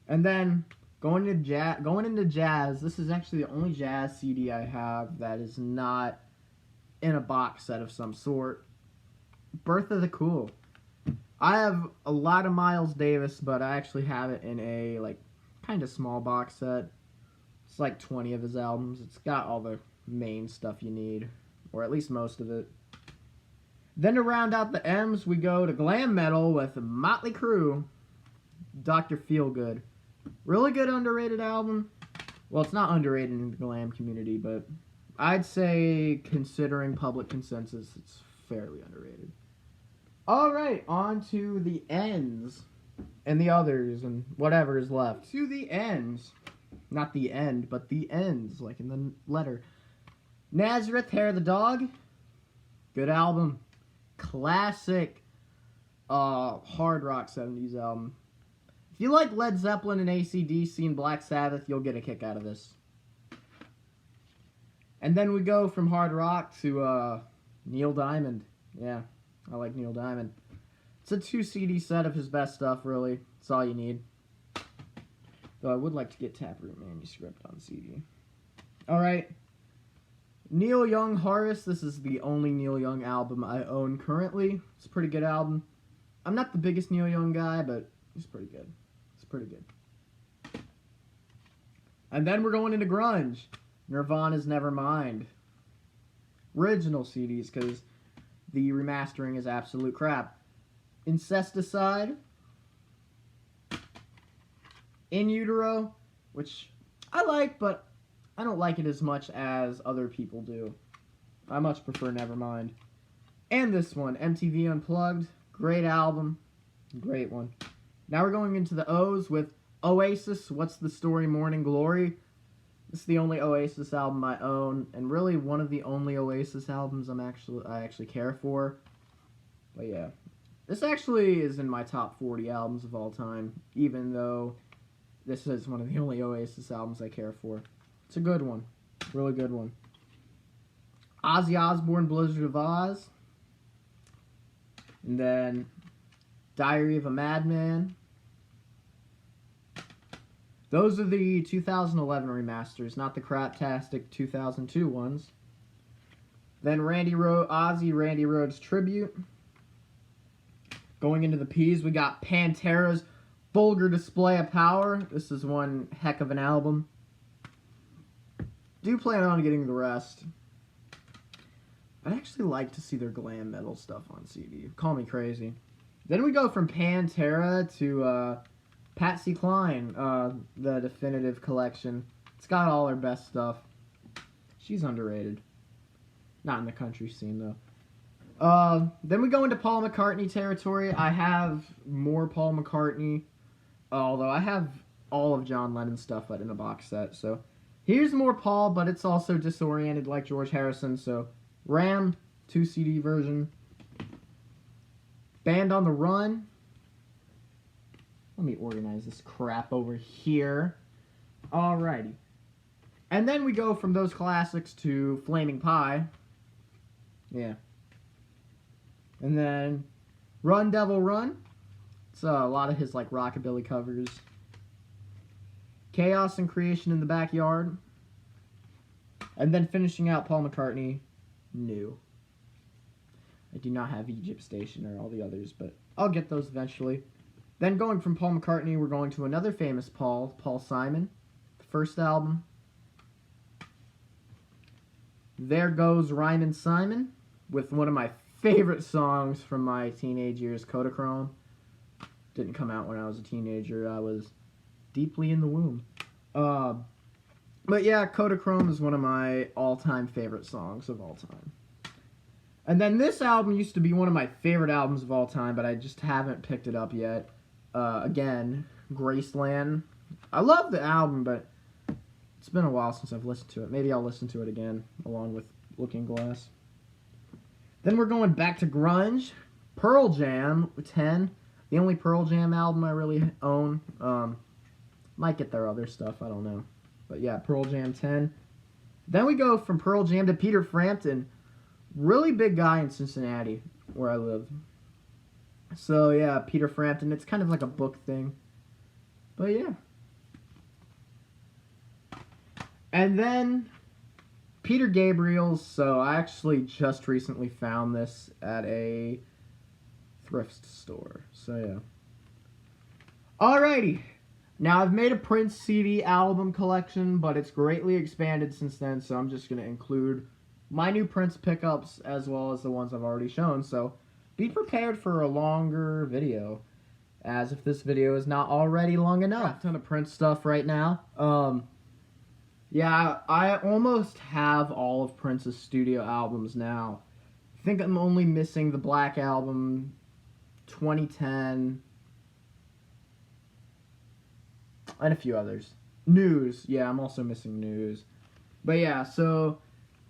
A: And then going into jazz, this is actually the only jazz CD I have that is not in a box set of some sort. Birth of the Cool. I have a lot of Miles Davis, but I actually have it in a kind of small box set. It's like 20 of his albums. It's got all the main stuff you need, or at least most of it. Then to round out the M's, we go to glam metal with Motley Crue, Dr. Feelgood. Really good underrated album. Well, it's not underrated in the glam community, but I'd say, considering public consensus, it's fairly underrated. Alright, on to the ends, and the others, and whatever is left. To the ends. Not the end, but the ends, like in the letter. Nazareth, Hair of the Dog. Good album. Classic hard rock 70s album. If you like Led Zeppelin and AC/DC and Black Sabbath, you'll get a kick out of this. And then we go from hard rock to Neil Diamond. Yeah, I like Neil Diamond. It's a 2 CD set of his best stuff, really. That's all you need. Though I would like to get Taproot Manuscript on CD. Alright. Neil Young, Horace. This is the only Neil Young album I own currently. It's a pretty good album. I'm not the biggest Neil Young guy, but he's pretty good. It's pretty good. And then we're going into grunge. Nirvana's Nevermind. Original CDs, because the remastering is absolute crap. Incesticide. In Utero, which I like, but I don't like it as much as other people do. I much prefer Nevermind. And this one, MTV Unplugged. Great album. Great one. Now we're going into the O's with Oasis, What's the Story, Morning Glory. This is the only Oasis album I own, and really one of the only Oasis albums I actually care for. But yeah, this actually is in my top 40 albums of all time, even though this is one of the only Oasis albums I care for. It's a good one. Really good one. Ozzy Osbourne, Blizzard of Oz. And then Diary of a Madman. Those are the 2011 remasters, not the craptastic 2002 ones. Then Randy Rhoads Tribute. Going into the P's, we got Pantera's Vulgar Display of Power. This is one heck of an album. Do plan on getting the rest. I'd actually like to see their glam metal stuff on CD. Call me crazy. Then we go from Pantera to Patsy Cline, the Definitive Collection. It's got all her best stuff. She's underrated. Not in the country scene, though. Then we go into Paul McCartney territory. I have more Paul McCartney, although I have all of John Lennon's stuff in a box set. So here's more Paul, but it's also disoriented like George Harrison. So Ram, 2 CD version. Band on the Run. Let me organize this crap over here. Alrighty. And then we go from those classics to Flaming Pie. Yeah. And then Run Devil Run. It's a lot of his rockabilly covers. Chaos and Creation in the Backyard. And then finishing out Paul McCartney, New. I do not have Egypt Station or all the others, but I'll get those eventually. Then going from Paul McCartney, we're going to another famous Paul Simon. The first album. There Goes Rhymin' Simon, with one of my favorite songs from my teenage years, Kodachrome. Didn't come out when I was a teenager. I was deeply in the womb. But yeah, Kodachrome is one of my all-time favorite songs of all time. And then this album used to be one of my favorite albums of all time, but I just haven't picked it up yet. Again, Graceland. I love the album, but it's been a while since I've listened to it. Maybe I'll listen to it again, along with Looking Glass. Then we're going back to grunge. Pearl Jam 10. The only Pearl Jam album I really own. Might get their other stuff, I don't know. But yeah, Pearl Jam 10. Then we go from Pearl Jam to Peter Frampton. Really big guy in Cincinnati, where I live. So yeah, Peter Frampton. It's kind of like a book thing. But yeah. And then Peter Gabriel's. So I actually just recently found this at a thrift store. So yeah. Alrighty. Now I've made a Prince CD album collection, but it's greatly expanded since then, so I'm just going to include my new Prince pickups as well as the ones I've already shown. So be prepared for a longer video, as if this video is not already long enough. A ton of Prince stuff right now. Yeah, I almost have all of Prince's studio albums now. I think I'm only missing the Black Album, 2010, and a few others. News, yeah, I'm also missing News. But yeah, so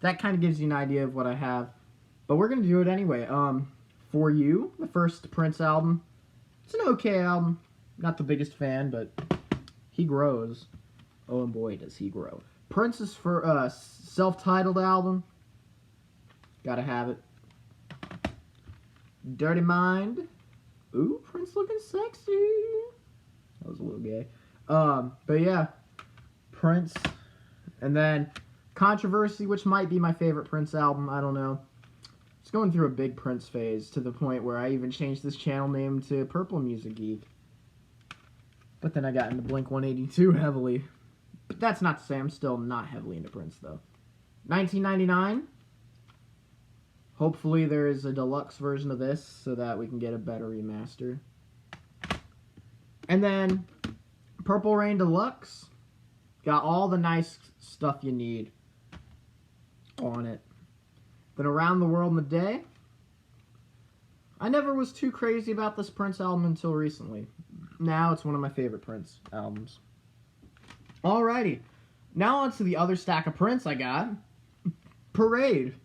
A: that kind of gives you an idea of what I have. But we're going to do it anyway. For You, the first Prince album. It's an okay album. Not the biggest fan, but he grows. Oh, and boy, does he grow. Prince's self-titled album. Gotta have it. Dirty Mind. Ooh, Prince looking sexy. That was a little gay. But yeah, Prince. And then Controversy, which might be my favorite Prince album. I don't know. It's going through a big Prince phase to the point where I even changed this channel name to Purple Music Geek. But then I got into Blink-182 heavily. But that's not to say I'm still not heavily into Prince, though. 1999. Hopefully there is a deluxe version of this so that we can get a better remaster. And then Purple Rain Deluxe. Got all the nice stuff you need on it. Then Around the World in a Day. I never was too crazy about this Prince album until recently. Now it's one of my favorite Prince albums. Alrighty. Now on to the other stack of Prince I got. Parade.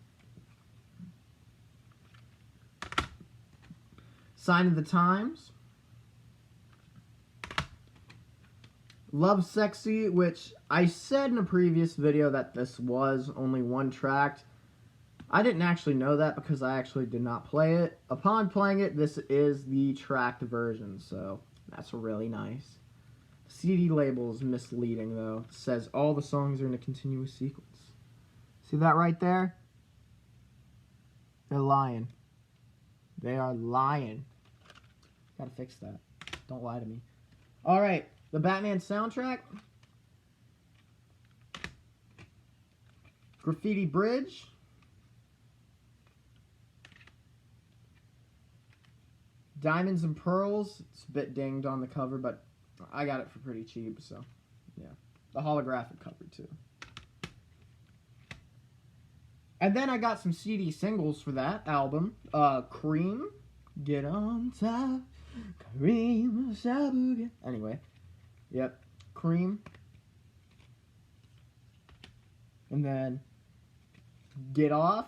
A: Sign of the Times. Love Sexy, which I said in a previous video that this was only one track. I didn't actually know that because I actually did not play it. Upon playing it, this is the tracked version, so that's really nice. The CD label is misleading, though. It says all the songs are in a continuous sequence. See that right there? They're lying. They are lying. Gotta fix that. Don't lie to me. Alright, the Batman soundtrack. Graffiti Bridge. Diamonds and Pearls. It's a bit dinged on the cover, but I got it for pretty cheap, so yeah. The holographic cover, too. And then I got some CD singles for that album. Cream. Get on top. Cream. Anyway. Yep. Cream. And then Get Off.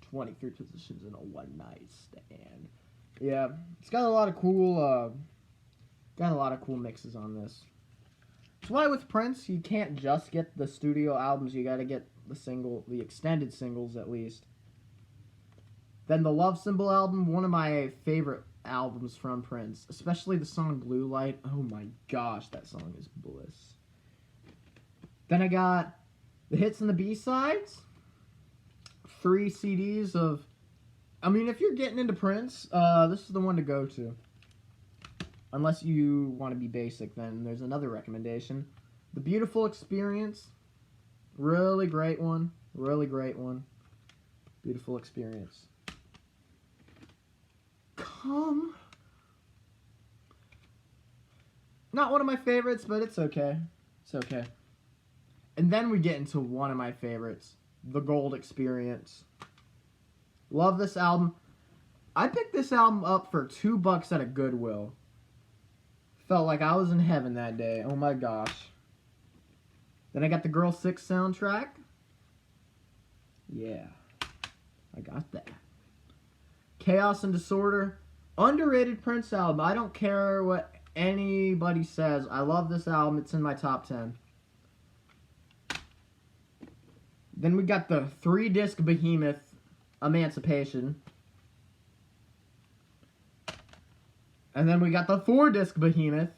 A: 23 positions in a one-night stand. Yeah, it's got a lot of cool, mixes on this. That's why with Prince, you can't just get the studio albums. You gotta get the extended singles at least. Then the Love Symbol album, one of my favorite albums from Prince, especially the song Blue Light. Oh my gosh, that song is bliss. Then I got the hits and the B-sides. 3 CDs of... I mean, if you're getting into Prince, this is the one to go to. Unless you want to be basic, then there's another recommendation. The Beautiful Experience. Really great one. Really great one. Beautiful Experience. Come. Not one of my favorites, but it's okay. It's okay. And then we get into one of my favorites. The Gold Experience. Love this album. I picked this album up for $2 at a Goodwill. Felt like I was in heaven that day. Oh my gosh. Then I got the Girl 6 soundtrack. Yeah. I got that. Chaos and Disorder. Underrated Prince album. I don't care what anybody says. I love this album. It's in my top 10. Then we got the 3-disc behemoth, Emancipation. And then we got the 4-disc behemoth,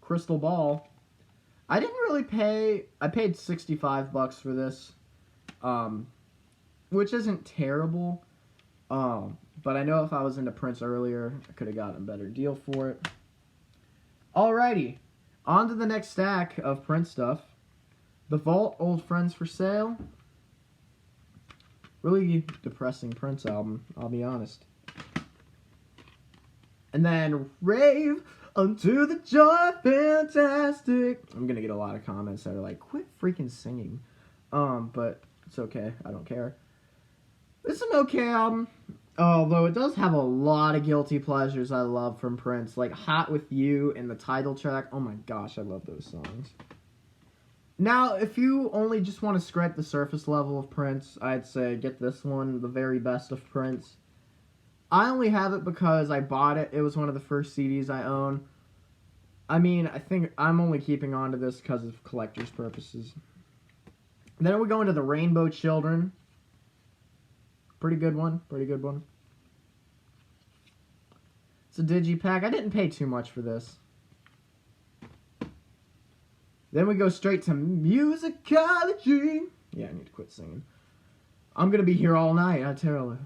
A: Crystal Ball. I didn't really pay... I paid $65 for this, which isn't terrible. But I know if I was into Prince earlier, I could have gotten a better deal for it. Alrighty, on to the next stack of Prince stuff. The Vault, Old Friends for Sale. Really depressing Prince album, I'll be honest. And then Rave Unto the Joy Fantastic. I'm gonna get a lot of comments that are like, quit freaking singing. But it's okay, I don't care. It's an okay album, although it does have a lot of guilty pleasures I love from Prince, like Hot With You and the title track. Oh my gosh, I love those songs. Now, if you only just want to scrape the surface level of Prince, I'd say get this one, The Very Best of Prince. I only have it because I bought it. It was one of the first CDs I own. I mean, I think I'm only keeping on to this because of collector's purposes. Then we go into the Rainbow Children. Pretty good one. Pretty good one. It's a digipack. I didn't pay too much for this. Then we go straight to Musicology. Yeah, I need to quit singing. I'm going to be here all night, I tell you.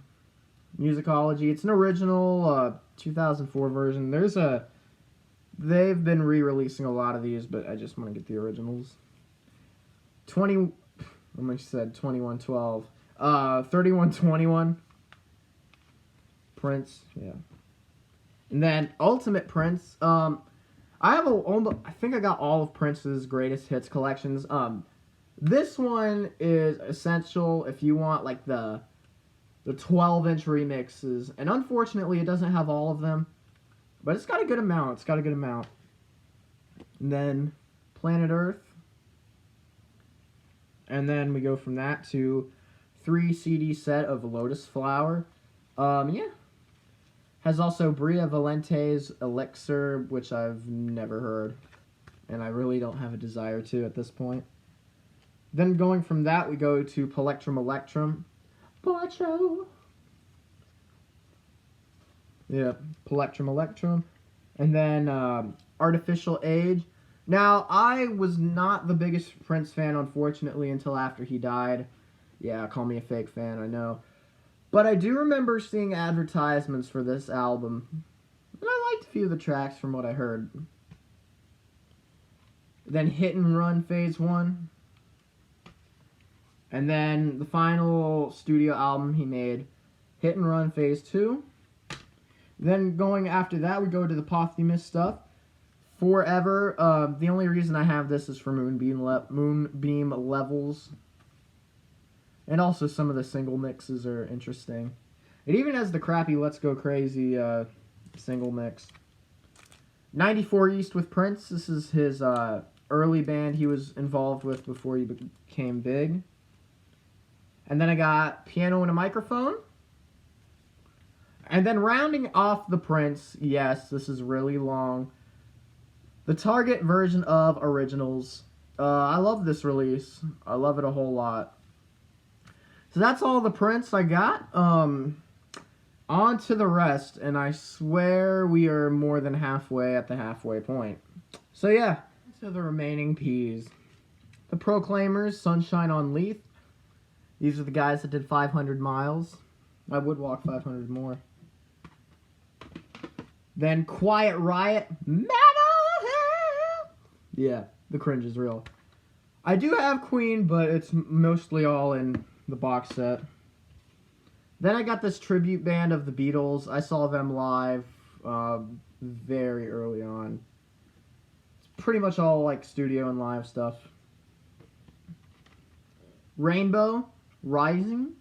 A: Musicology. It's an original 2004 version. They've been re-releasing a lot of these, but I just want to get the originals. 2112. 3121. Prince, yeah. And then Ultimate Prince. I think I got all of Prince's greatest hits collections. This one is essential if you want like the 12-inch remixes, and unfortunately it doesn't have all of them, but it's got a good amount. And then Planet Earth, and then we go from that to 3 CD set of Lotus Flower. Yeah. Has also Bria Valente's Elixir, which I've never heard, and I really don't have a desire to at this point. Then going from that, we go to Plectrum Electrum. Porcho. Yeah, Plectrum Electrum. And then Artificial Age. Now, I was not the biggest Prince fan, unfortunately, until after he died. Yeah, call me a fake fan, I know. But I do remember seeing advertisements for this album, and I liked a few of the tracks from what I heard. Then Hit and Run Phase 1. And then the final studio album he made, Hit and Run Phase 2. Then going after that, we go to the posthumous stuff. Forever. The only reason I have this is for Moonbeam Levels. And also some of the single mixes are interesting. It even has the crappy Let's Go Crazy single mix. 94 East with Prince. This is his early band he was involved with before he became big. And then I got Piano and a Microphone. And then rounding off the Prince, yes, this is really long, the Target version of Originals. I love this release. I love it a whole lot. So that's all the Prince I got. On to the rest, and I swear we are more than halfway at the halfway point. So yeah, to the remaining P's. The Proclaimers, Sunshine on Leith. These are the guys that did 500 miles. I would walk 500 more. Then Quiet Riot, Metal Hell. Yeah, the cringe is real. I do have Queen, but it's mostly all in the box set. Then I got this tribute band of the Beatles. I saw them live very early on. It's pretty much all like studio and live stuff. Rainbow Rising.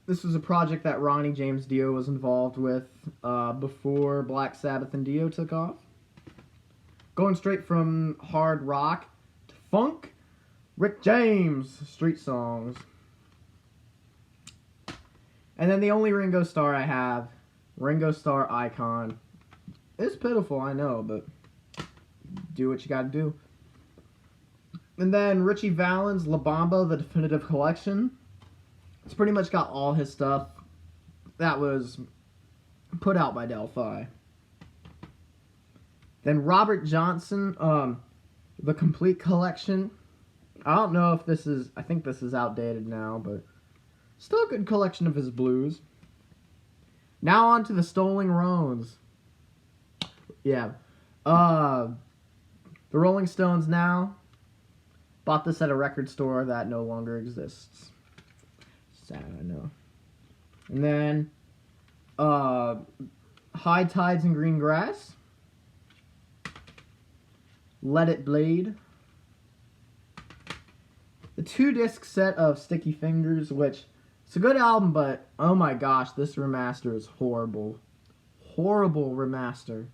A: This was a project that Ronnie James Dio was involved with before Black Sabbath and Dio took off. Going straight from hard rock to funk, Rick James, street songs. And then the only Ringo Starr I have, Ringo Starr Icon. It's pitiful, I know, but do what you gotta do. And then Richie Valens, La Bamba, the Definitive Collection. It's pretty much got all his stuff that was put out by Delphi. Then Robert Johnson, the Complete Collection. I don't know if this is, I think this is outdated now, but still a good collection of his blues. Now on to the Stolen Rones. Yeah. The Rolling Stones now. Bought this at a record store that no longer exists. Sad, I know. And then, High Tides and Green Grass. Let It Bleed. The 2-disc set of Sticky Fingers, which, it's a good album, but, oh my gosh, this remaster is horrible. Horrible remaster.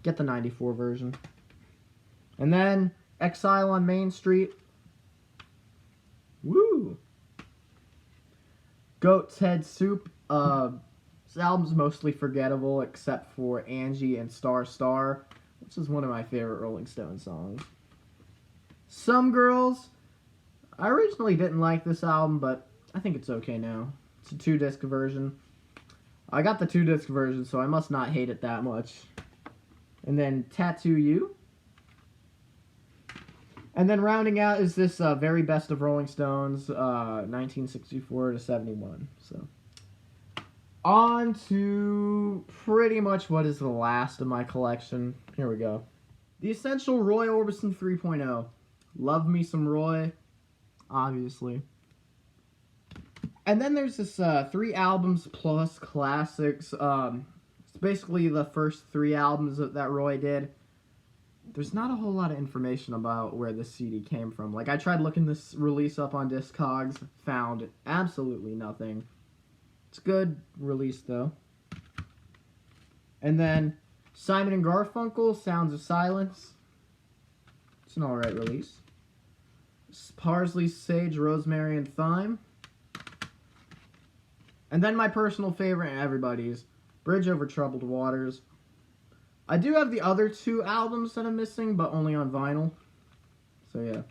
A: Get the 94 version. And then, Exile on Main Street. Woo! Goat's Head Soup. This album's mostly forgettable except for Angie and Star Star, which is one of my favorite Rolling Stones songs. Some Girls. I originally didn't like this album, but I think it's okay now. It's a 2-disc version. I got the 2-disc version, so I must not hate it that much. And then Tattoo You. And then rounding out is this very best of Rolling Stones, 1964 to 71. So, on to pretty much what is the last of my collection. Here we go. The Essential Roy Orbison 3.0. Love me some Roy, obviously. And then there's this 3 albums plus classics. It's basically the first 3 albums that Roy did. There's not a whole lot of information about where this CD came from. Like, I tried looking this release up on Discogs, found absolutely nothing. It's a good release, though. And then, Simon & Garfunkel, Sounds of Silence. It's an alright release. Parsley, Sage, Rosemary, and Thyme. And then my personal favorite and everybody's, Bridge Over Troubled Waters. I do have the other 2 albums that I'm missing, but only on vinyl. So, yeah.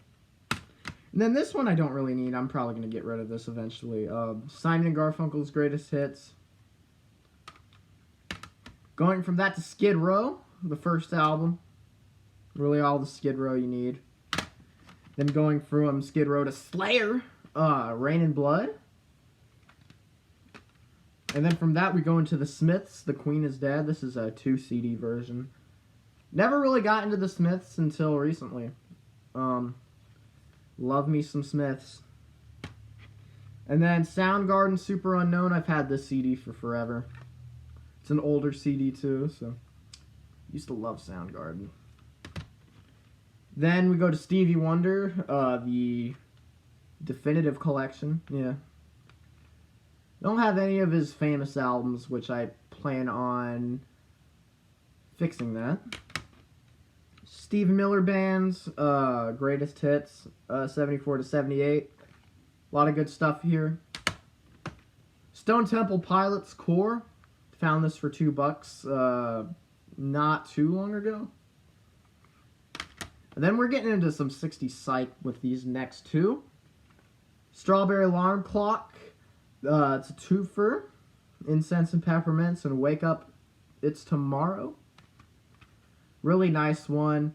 A: And then this one I don't really need. I'm probably going to get rid of this eventually. Simon & Garfunkel's Greatest Hits. Going from that to Skid Row, the first album. Really all the Skid Row you need. Then going from Skid Row to Slayer, Rain and Blood. And then from that, we go into the Smiths, The Queen is Dead. This is a 2-CD version. Never really got into the Smiths until recently. Love me some Smiths. And then Soundgarden, Super Unknown. I've had this CD for forever. It's an older CD too, so used to love Soundgarden. Then we go to Stevie Wonder, the Definitive Collection. Yeah. Don't have any of his famous albums, which I plan on fixing that. Steve Miller Band's Greatest Hits, 74 to 78. A lot of good stuff here. Stone Temple Pilots Core. Found this for $2 not too long ago. And then we're getting into some 60s psych with these next 2. Strawberry Alarm Clock. It's a twofer, Incense and Peppermints, and Wake Up, It's Tomorrow. Really nice one.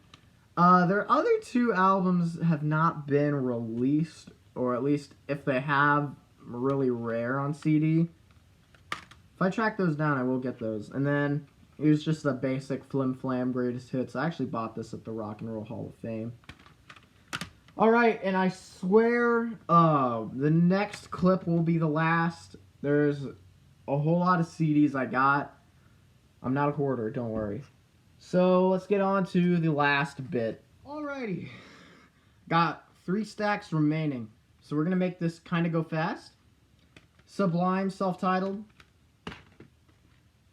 A: Their other 2 albums have not been released, or at least if they have, really rare on CD. If I track those down, I will get those. And then here's just the basic Flim Flam Greatest Hits. I actually bought this at the Rock and Roll Hall of Fame. Alright, and I swear the next clip will be the last. There's a whole lot of CDs I got. I'm not a hoarder, don't worry. So let's get on to the last bit. Alrighty. Got 3 stacks remaining. So we're going to make this kind of go fast. Sublime, self-titled.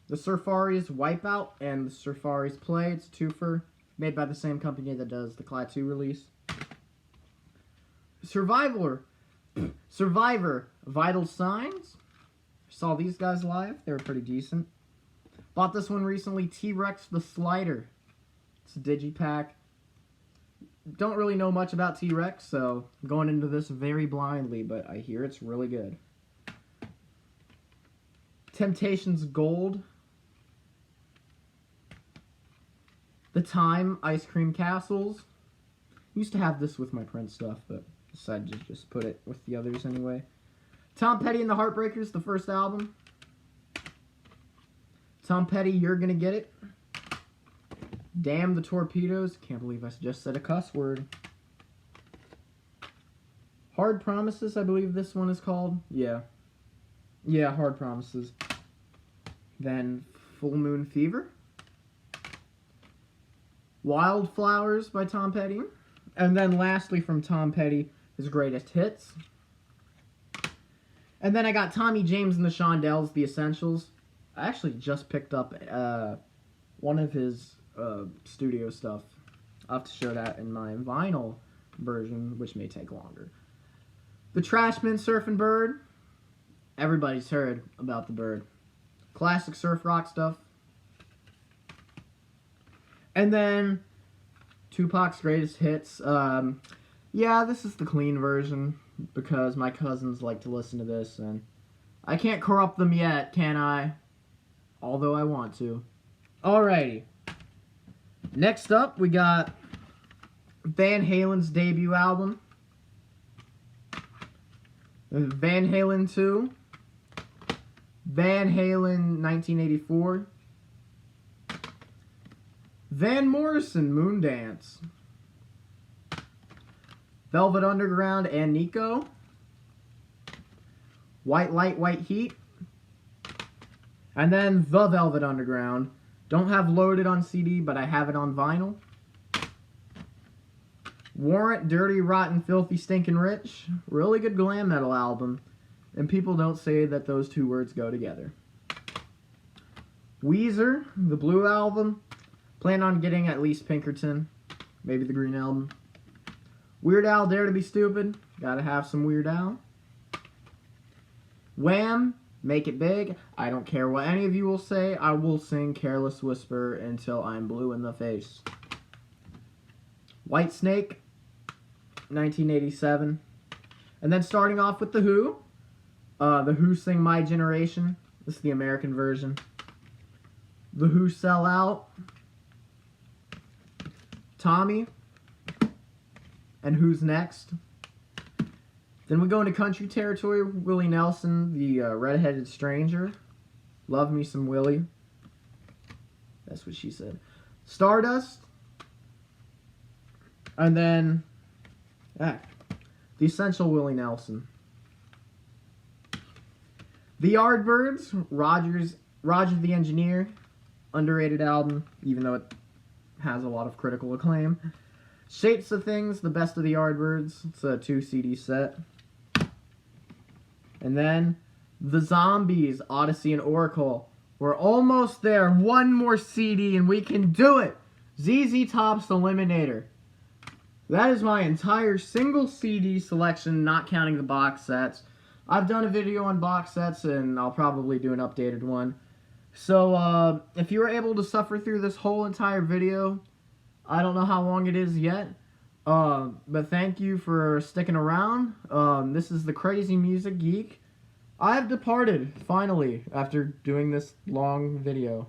A: The Surfaris Wipeout and the Surfaris Play. It's a twofer. Made by the same company that does the Klaatu release. Survivor, Vital Signs. Saw these guys live. They were pretty decent. Bought this one recently, T-Rex the Slider. It's a digipack. Don't really know much about T-Rex, so I'm going into this very blindly, but I hear it's really good. Temptations Gold. The Time Ice Cream Castles. Used to have this with my Prince stuff, but decided to just put it with the others anyway. Tom Petty and the Heartbreakers, the first album. Tom Petty, You're Gonna Get It. Damn the Torpedoes. Can't believe I just said a cuss word. Hard Promises, I believe this one is called. Yeah. Yeah, Hard Promises. Then Full Moon Fever. Wildflowers by Tom Petty. And then lastly from Tom Petty, his greatest hits. And then I got Tommy James and the Shondells, The Essentials. I actually just picked up one of his studio stuff. I'll have to show that in my vinyl version, which may take longer. The Trashmen, Surfin' Bird. Everybody's heard about the Bird. Classic surf rock stuff. And then Tupac's greatest hits. Yeah, this is the clean version because my cousins like to listen to this, and I can't corrupt them yet, can I? Although I want to. Alrighty. Next up, we got Van Halen's debut album. Van Halen 2. Van Halen 1984. Van Morrison, Moondance. Velvet Underground and Nico. White Light, White Heat. And then The Velvet Underground. Don't have Loaded on CD, but I have it on vinyl. Warrant, Dirty, Rotten, Filthy, Stinkin' Rich. Really good glam metal album. And people don't say that those two words go together. Weezer, the Blue Album. Plan on getting at least Pinkerton. Maybe the Green Album. Weird Al, Dare to Be Stupid. Gotta have some Weird Al. Wham! Make It Big. I don't care what any of you will say. I will sing Careless Whisper until I'm blue in the face. Whitesnake, 1987. And then starting off with The Who. The Who sing My Generation. This is the American version. The Who Sell Out. Tommy. And Who's Next. Then we go into country territory. Willie Nelson, the Redheaded Stranger. Love me some Willie. That's what she said. Stardust. And then The Essential Willie Nelson. The Yardbirds. Roger the Engineer. Underrated album, even though it has a lot of critical acclaim. Shapes of Things, The Best of the Yardbirds. It's a 2 CD set. And then The Zombies, Odyssey and Oracle. We're almost there. One more CD and we can do it. ZZ Top's Eliminator. That is my entire single CD selection, not counting the box sets. I've done a video on box sets and I'll probably do an updated one. So, if you were able to suffer through this whole entire video, I don't know how long it is yet, but thank you for sticking around. This is the Crazy Music Geek. I have departed, finally, after doing this long video.